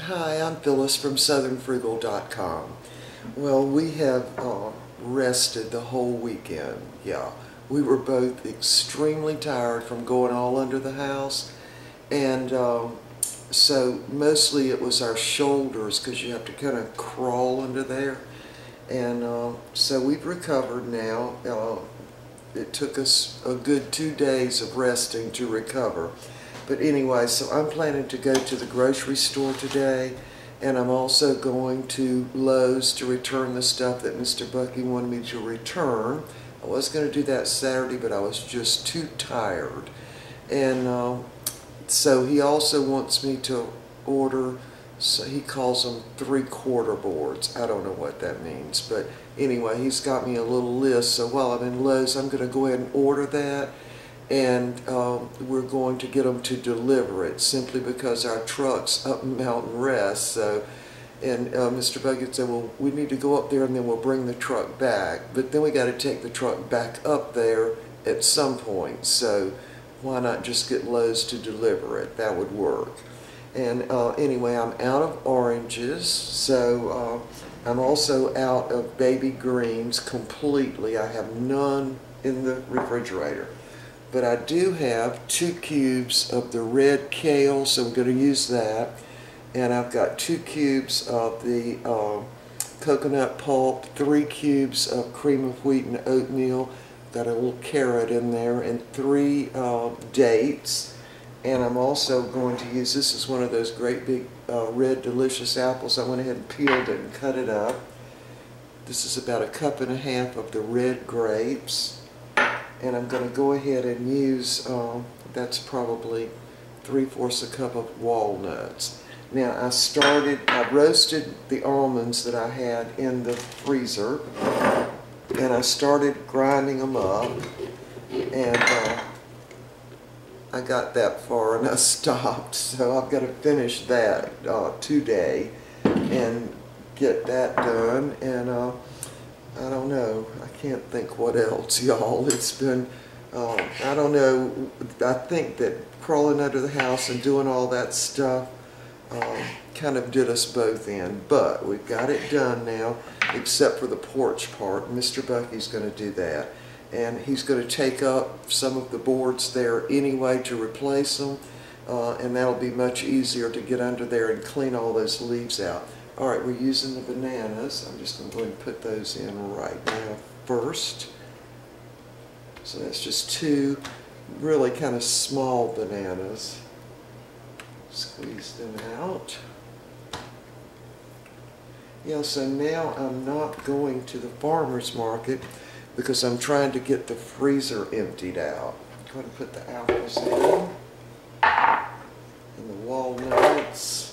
Hi, I'm Phyllis from southernfrugal.com. Well, we have rested the whole weekend. Yeah, we were both extremely tired from going all under the house, and so mostly it was our shoulders because you have to kind of crawl under there, and so we've recovered now. It took us a good 2 days of resting to recover. But anyway, so I'm planning to go to the grocery store today, and I'm also going to Lowe's to return the stuff that Mr. Bucky wanted me to return. I was going to do that Saturday, but I was just too tired. And so he also wants me to order, so he calls them 3/4 boards. I don't know what that means, but anyway, he's got me a little list. So while I'm in Lowe's, I'm going to go ahead and order that. And we're going to get them to deliver it simply because our truck's up in Mountain Rest. So, and Mr. Bucket said, well, we need to go up there and then we'll bring the truck back. But then we got to take the truck back up there at some point. So why not just get Lowe's to deliver it? That would work. And anyway, I'm out of oranges. So I'm also out of baby greens completely. I have none in the refrigerator. But I do have 2 cubes of the red kale, so I'm going to use that. And I've got 2 cubes of the coconut pulp, 3 cubes of cream of wheat and oatmeal, got a little carrot in there, and 3 dates. And I'm also going to use, this is one of those great big red delicious apples. I went ahead and peeled it and cut it up. This is about 1.5 cups of the red grapes. And I'm going to go ahead and use, that's probably 3/4 cup of walnuts. Now I roasted the almonds that I had in the freezer, and I started grinding them up, and I got that far and I stopped. So I've got to finish that today and get that done. And I don't know. I can't think what else, y'all. It's been, I don't know. I think that crawling under the house and doing all that stuff kind of did us both in. But we've got it done now, except for the porch part. Mr. Bucky's going to do that. And he's going to take up some of the boards there anyway to replace them. And that'll be much easier to get under there and clean all those leaves out. Alright, we're using the bananas. I'm just going to go ahead and put those in right now first. So that's just 2 really kind of small bananas. Squeeze them out. Yeah, so now I'm not going to the farmer's market because I'm trying to get the freezer emptied out. Go ahead and put the apples in, and the walnuts,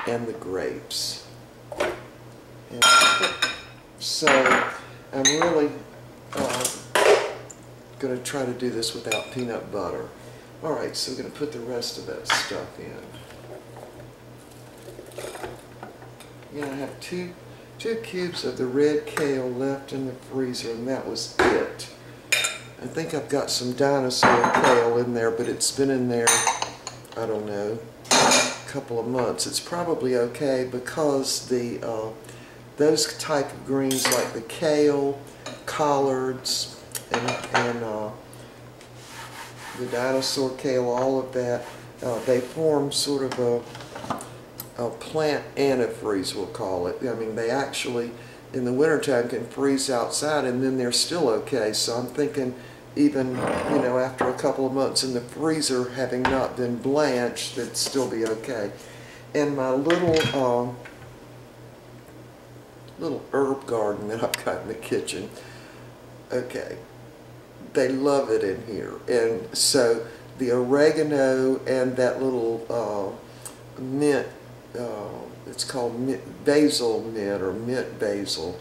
and the grapes. And so I'm really going to try to do this without peanut butter. Alright, so we're going to put the rest of that stuff in. Yeah, I have two cubes of the red kale left in the freezer, and that was it. I think I've got some dinosaur kale in there, but it's been in there, I don't know, couple of months. It's probably okay because the those type of greens like the kale, collards, and the dinosaur kale, all of that, they form sort of a plant antifreeze, we'll call it. I mean, they actually in the wintertime can freeze outside and then they're still okay. So I'm thinking even, you know, after a couple of months in the freezer, having not been blanched, they'd still be okay. And my little herb garden that I've got in the kitchen, okay, they love it in here. And so the oregano and that little mint, it's called basil mint or mint basil.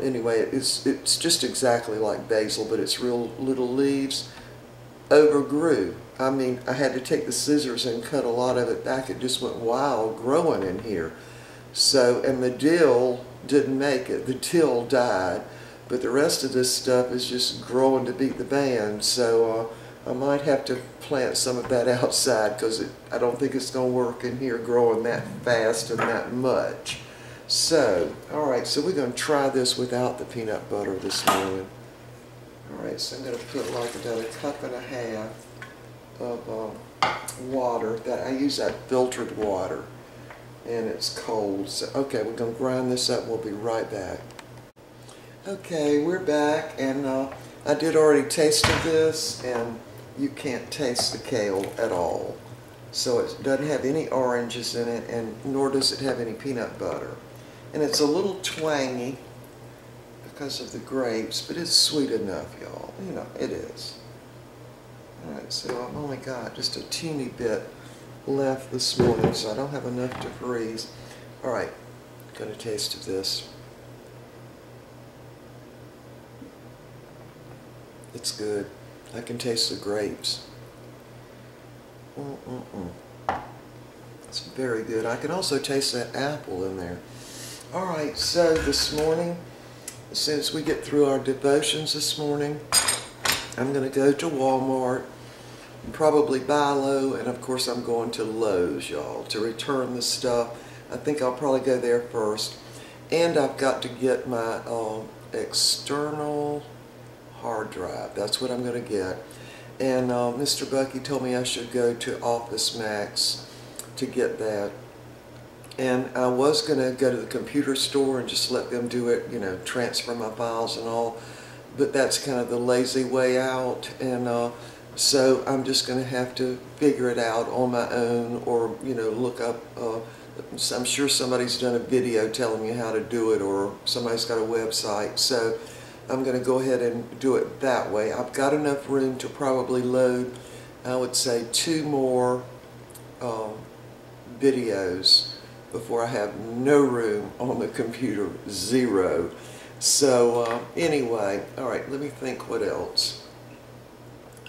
Anyway, it's just exactly like basil, but it's real little leaves. Overgrew. I mean, I had to take the scissors and cut a lot of it back. It just went wild growing in here. So, and the dill didn't make it. The dill died, but the rest of this stuff is just growing to beat the band. So I might have to plant some of that outside because I don't think it's going to work in here growing that fast and that much. So, alright, so we're going to try this without the peanut butter this morning. Alright, so I'm going to put like about 1.5 cups of water. That I use that filtered water, and it's cold. So, okay, we're going to grind this up and we'll be right back. Okay, we're back, and I did already tasted this, and you can't taste the kale at all. So it doesn't have any oranges in it, and nor does it have any peanut butter. And it's a little twangy because of the grapes, but it's sweet enough, y'all. You know, it is. Alright, so I've only got just a teeny bit left this morning, so I don't have enough to freeze. Alright, got a taste of this. It's good. I can taste the grapes. It's very good. I can also taste that apple in there. Alright, so this morning, since we get through our devotions this morning, I'm going to go to Walmart, probably buy low, and of course I'm going to Lowe's, y'all, to return the stuff. I think I'll probably go there first. And I've got to get my external hard drive. That's what I'm going to get. And Mr. Bucky told me I should go to Office Max to get that. And I was going to go to the computer store and just let them do it, you know, transfer my files and all. But that's kind of the lazy way out. And so I'm just going to have to figure it out on my own, or, you know, look up. I'm sure somebody's done a video telling me how to do it, or somebody's got a website. So I'm going to go ahead and do it that way. I've got enough room to probably load, I would say, 2 more videos before I have no room on the computer, 0. So anyway, alright, let me think what else.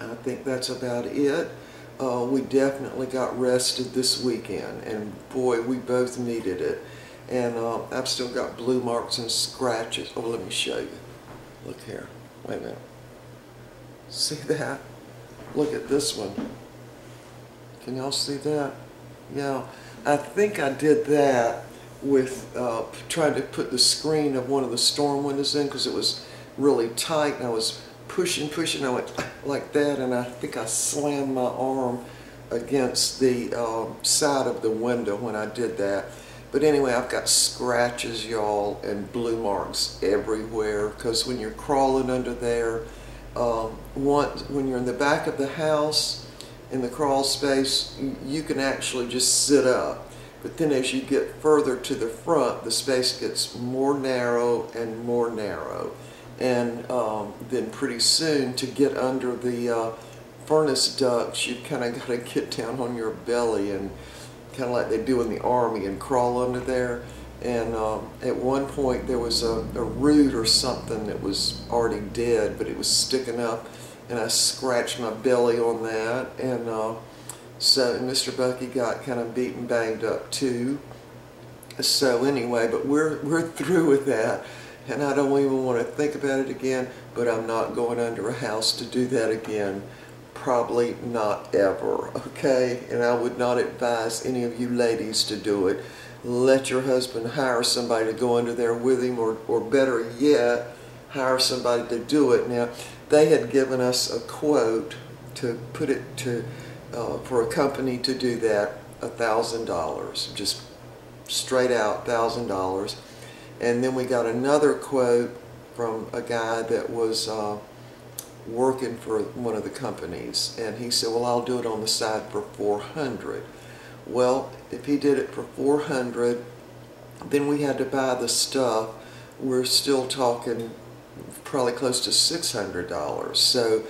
I think that's about it. We definitely got rested this weekend, and boy, we both needed it. And I've still got blue marks and scratches. Oh, let me show you. Look here. Wait a minute. See that? Look at this one. Can y'all see that? Yeah. I think I did that with trying to put the screen of one of the storm windows in because it was really tight, and I was pushing, I went like that, and I think I slammed my arm against the side of the window when I did that. But anyway, I've got scratches, y'all, and blue marks everywhere because when you're crawling under there, when you're in the back of the house, in the crawl space, you can actually just sit up. But then as you get further to the front, the space gets more narrow and more narrow. And then pretty soon, to get under the furnace ducts, you kind of got to get down on your belly and kind of like they do in the army and crawl under there. And at one point there was a root or something that was already dead, but it was sticking up, and I scratched my belly on that. And so Mr. Bucky got kind of beat and banged up too. So anyway, but we're through with that, and I don't even want to think about it again, but I'm not going under a house to do that again. Probably not ever, okay? And I would not advise any of you ladies to do it. Let your husband hire somebody to go under there with him, or better yet, hire somebody to do it. Now, they had given us a quote to put it to, for a company to do that, $1,000, just straight out $1,000. And then we got another quote from a guy that was working for one of the companies, and he said, well, I'll do it on the side for $400. Well, if he did it for $400, then we had to buy the stuff. We're still talking probably close to $600. So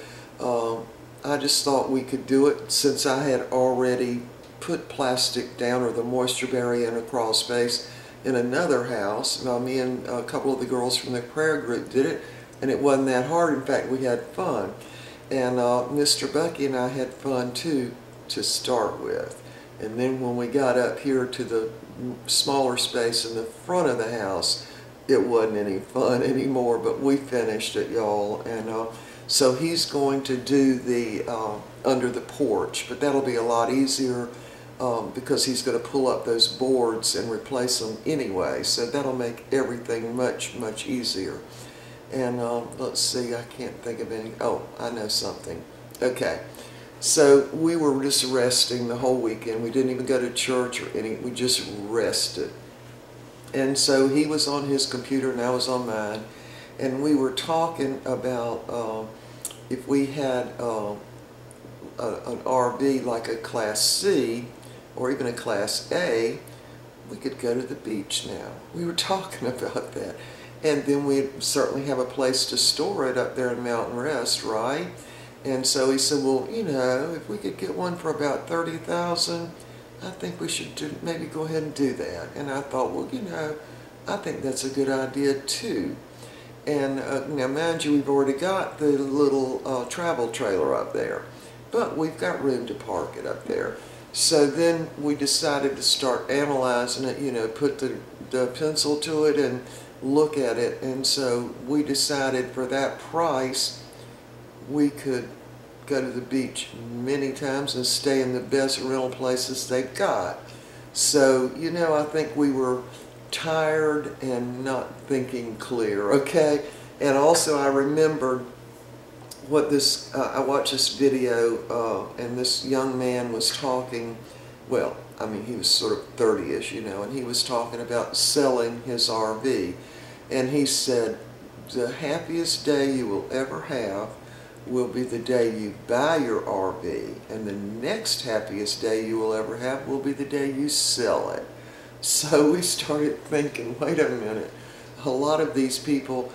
I just thought we could do it, since I had already put plastic down, or the moisture barrier, in a crawl space in another house. Now, me and a couple of the girls from the prayer group did it, and it wasn't that hard. In fact, we had fun. And Mr. Bucky and I had fun too, to start with. And then when we got up here to the smaller space in the front of the house, it wasn't any fun anymore, but we finished it, y'all. And So he's going to do the under the porch, but that'll be a lot easier because he's going to pull up those boards and replace them anyway. So that'll make everything much, much easier. And let's see, I can't think of any. Oh, I know something. Okay. So we were just resting the whole weekend. We didn't even go to church or anything. We just rested. And so he was on his computer and I was on mine. And we were talking about if we had an RV like a Class C or even a Class A, we could go to the beach now. We were talking about that. And then we'd certainly have a place to store it up there in Mountain Rest, right? And so he said, well, you know, if we could get one for about $30,000, I think we should maybe go ahead and do that. And I thought, well, you know, I think that's a good idea too. And now, mind you, we've already got the little travel trailer up there, but we've got room to park it up there. So then we decided to start analyzing it, you know, put the pencil to it and look at it. And so we decided for that price, we could go to the beach many times and stay in the best rental places they've got. So, you know, I think we were tired and not thinking clear, okay? And also I remembered what this, I watched this video and this young man was talking, well, I mean, he was sort of 30-ish, you know, and he was talking about selling his RV. And he said, the happiest day you will ever have will be the day you buy your RV, and the next happiest day you will ever have will be the day you sell it. So we started thinking, wait a minute, a lot of these people,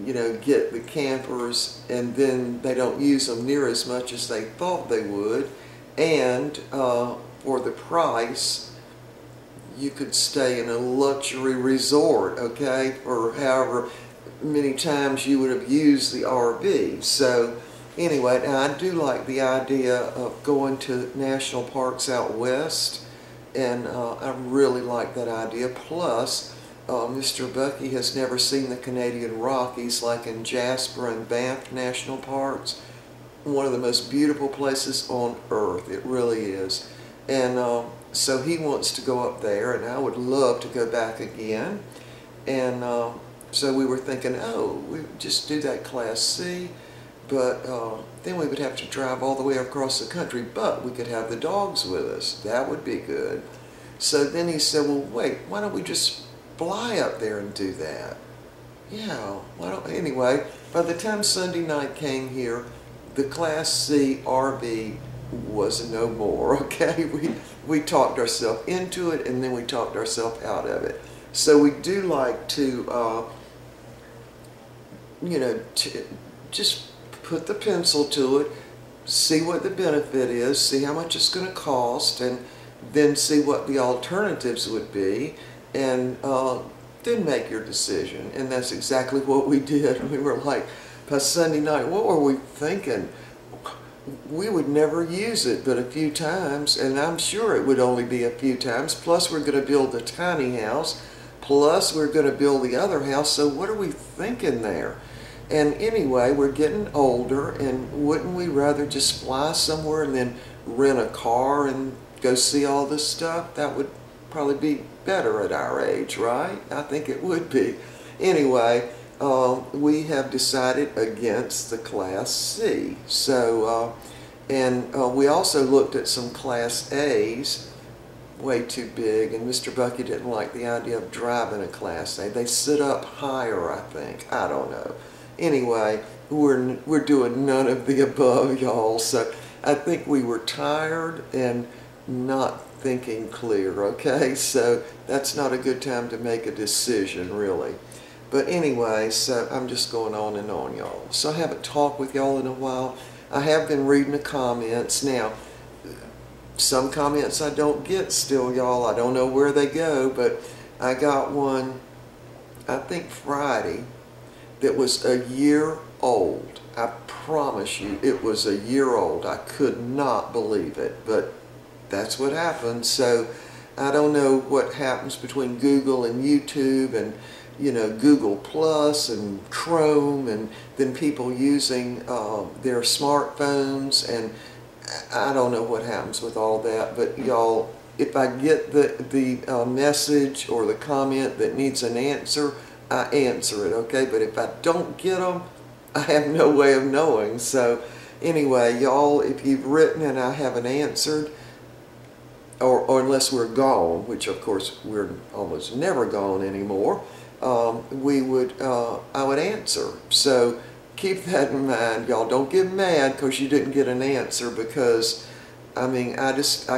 you know, get the campers and then they don't use them near as much as they thought they would, and for the price you could stay in a luxury resort, okay, for however many times you would have used the RV. So anyway, now I do like the idea of going to national parks out west, and I really like that idea. Plus, Mr. Bucky has never seen the Canadian Rockies like in Jasper and Banff National Parks. One of the most beautiful places on earth, it really is. And so he wants to go up there, and I would love to go back again. And so we were thinking, oh, we would just do that Class C, but then we would have to drive all the way across the country, but we could have the dogs with us. That would be good. So then he said, well, wait, why don't we just fly up there and do that? Yeah, why don't, anyway, by the time Sunday night came here, the Class C RV was no more, okay? We talked ourselves into it, and then we talked ourselves out of it. So we do like to, you know, just put the pencil to it, see what the benefit is, see how much it's going to cost, and then see what the alternatives would be, and then make your decision. And that's exactly what we did. We were like, by Sunday night, what were we thinking? We would never use it but a few times, and I'm sure it would only be a few times. Plus we're going to build a tiny house, plus we're going to build the other house, so what are we thinking there? And anyway, we're getting older, and wouldn't we rather just fly somewhere and then rent a car and go see all this stuff? That would probably be better at our age, right? I think it would be. Anyway, we have decided against the Class C. So, we also looked at some Class A's, way too big, and Mr. Bucky didn't like the idea of driving a Class A. They sit up higher, I think. I don't know. Anyway, we're doing none of the above, y'all. So I think we were tired and not thinking clear, okay? So that's not a good time to make a decision, really. But anyway, so I'm just going on and on, y'all. So I haven't talked with y'all in a while. I have been reading the comments. Now, some comments I don't get still, y'all. I don't know where they go, but I got one, I think Friday, that was a year old. I promise you, it was a year old. I could not believe it, but that's what happened. So I don't know what happens between Google and YouTube and you know, Google Plus and Chrome, and then people using their smartphones, and I don't know what happens with all that, but y'all, if I get the message or the comment that needs an answer, I answer it, okay? But if I don't get them, I have no way of knowing. So anyway, y'all, if you've written and I haven't answered, or unless we're gone, which of course we're almost never gone anymore, I would answer. So keep that in mind, y'all. Don't get mad because you didn't get an answer, because I mean, I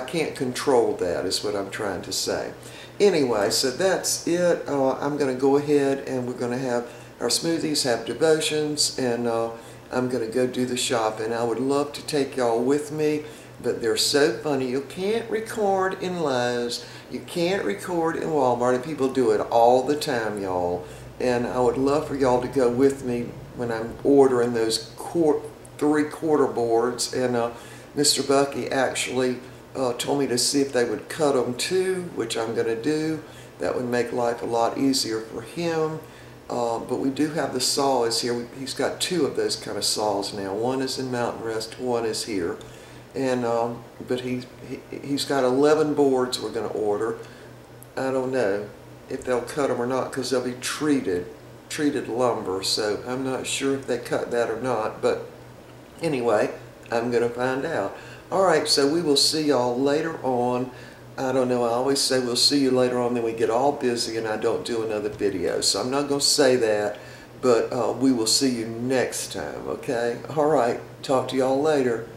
can't control that, is what I'm trying to say. Anyway, so that's it. I'm going to go ahead and we're going to have our smoothies, have devotions, and I'm going to go do the shopping. I would love to take y'all with me, but they're so funny. You can't record in Lowe's, you can't record in Walmart, and people do it all the time, y'all. And I would love for y'all to go with me when I'm ordering those 3/4 boards. And Mr. Bucky actually told me to see if they would cut them too, which I'm going to do. That would make life a lot easier for him. But we do have the saw is here. He's got 2 of those kind of saws now. One is in Mountain Rest, one is here. And but he's got 11 boards we're going to order. I don't know if they'll cut them or not, because they'll be treated lumber. So I'm not sure if they cut that or not. But anyway, I'm going to find out. Alright, so we will see y'all later on. I don't know, I always say we'll see you later on, then we get all busy and I don't do another video. So I'm not going to say that, but we will see you next time, okay? Alright, talk to y'all later.